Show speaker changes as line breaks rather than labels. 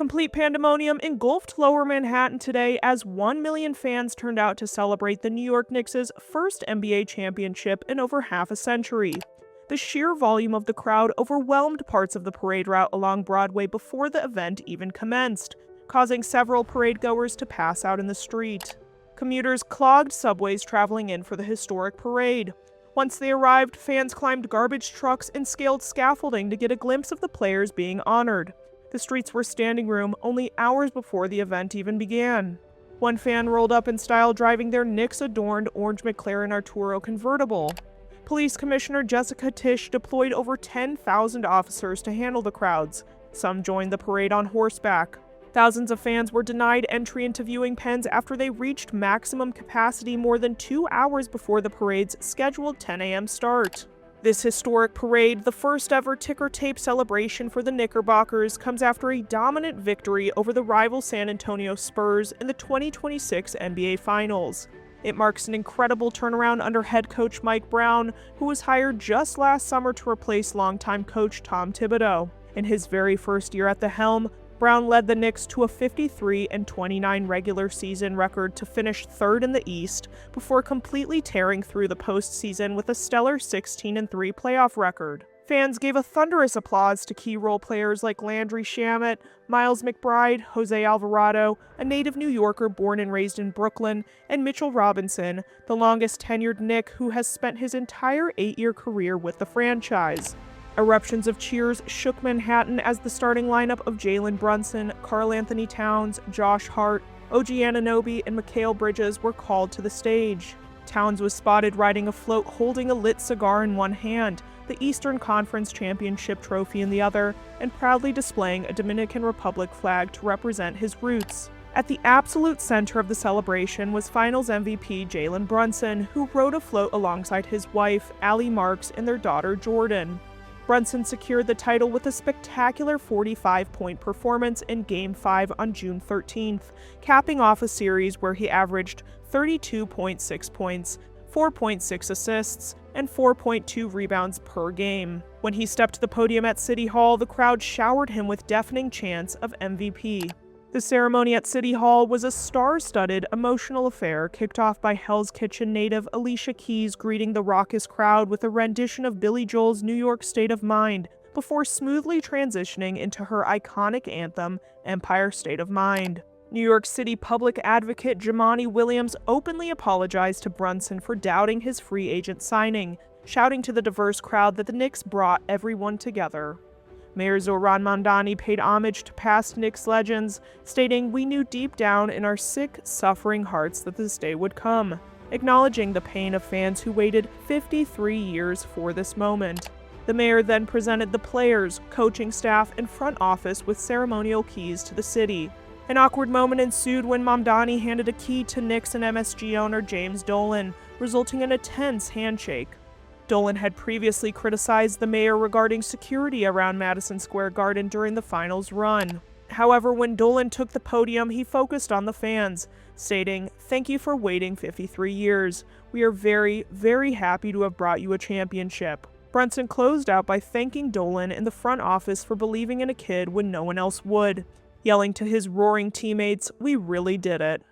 Complete pandemonium engulfed Lower Manhattan today as 1 million fans turned out to celebrate the New York Knicks' first NBA championship in over half a century. The sheer volume of the crowd overwhelmed parts of the parade route along Broadway before the event even commenced, causing several parade goers to pass out in the street. Commuters clogged subways traveling in for the historic parade. Once they arrived, fans climbed garbage trucks and scaled scaffolding to get a glimpse of the players being honored. The streets were standing room only hours before the event even began. One fan rolled up in style driving their Knicks-adorned orange McLaren Arturo convertible. Police Commissioner Jessica Tisch deployed over 10,000 officers to handle the crowds. Some joined the parade on horseback. Thousands of fans were denied entry into viewing pens after they reached maximum capacity more than 2 hours before the parade's scheduled 10 a.m. start. This historic parade, the first ever ticker tape celebration for the Knickerbockers, comes after a dominant victory over the rival San Antonio Spurs in the 2026 NBA Finals. It marks an incredible turnaround under head coach Mike Brown, who was hired just last summer to replace longtime coach Tom Thibodeau. In his very first year at the helm, Brown led the Knicks to a 53-29 regular season record to finish third in the East before completely tearing through the postseason with a stellar 16-3 playoff record. Fans gave a thunderous applause to key role players like Landry Shamet, Miles McBride, Jose Alvarado, a native New Yorker born and raised in Brooklyn, and Mitchell Robinson, the longest-tenured Knick who has spent his entire 8-year career with the franchise. Eruptions of cheers shook Manhattan as the starting lineup of Jalen Brunson, Karl Anthony Towns, Josh Hart, OG Anunoby, and Mikal Bridges were called to the stage. Towns was spotted riding a float holding a lit cigar in one hand, the Eastern Conference Championship trophy in the other, and proudly displaying a Dominican Republic flag to represent his roots. At the absolute center of the celebration was Finals MVP Jalen Brunson, who rode a float alongside his wife, Allie Marks, and their daughter, Jordan. Brunson secured the title with a spectacular 45-point performance in Game 5 on June 13th, capping off a series where he averaged 32.6 points, 4.6 assists, and 4.2 rebounds per game. When he stepped to the podium at City Hall, the crowd showered him with deafening chants of MVP. The ceremony at City Hall was a star-studded, emotional affair kicked off by Hell's Kitchen native Alicia Keys greeting the raucous crowd with a rendition of Billy Joel's New York State of Mind, before smoothly transitioning into her iconic anthem, Empire State of Mind. New York City public advocate Jumaane Williams openly apologized to Brunson for doubting his free agent signing, shouting to the diverse crowd that the Knicks brought everyone together. Mayor Zohran Mamdani paid homage to past Knicks legends, stating, "We knew deep down in our sick, suffering hearts that this day would come," acknowledging the pain of fans who waited 53 years for this moment. The mayor then presented the players, coaching staff, and front office with ceremonial keys to the city. An awkward moment ensued when Mamdani handed a key to Knicks and MSG owner James Dolan, resulting in a tense handshake. Dolan had previously criticized the mayor regarding security around Madison Square Garden during the finals run. However, when Dolan took the podium, he focused on the fans, stating, "Thank you for waiting 53 years. We are very, very happy to have brought you a championship." Brunson closed out by thanking Dolan and the front office for believing in a kid when no one else would, yelling to his roaring teammates, "We really did it."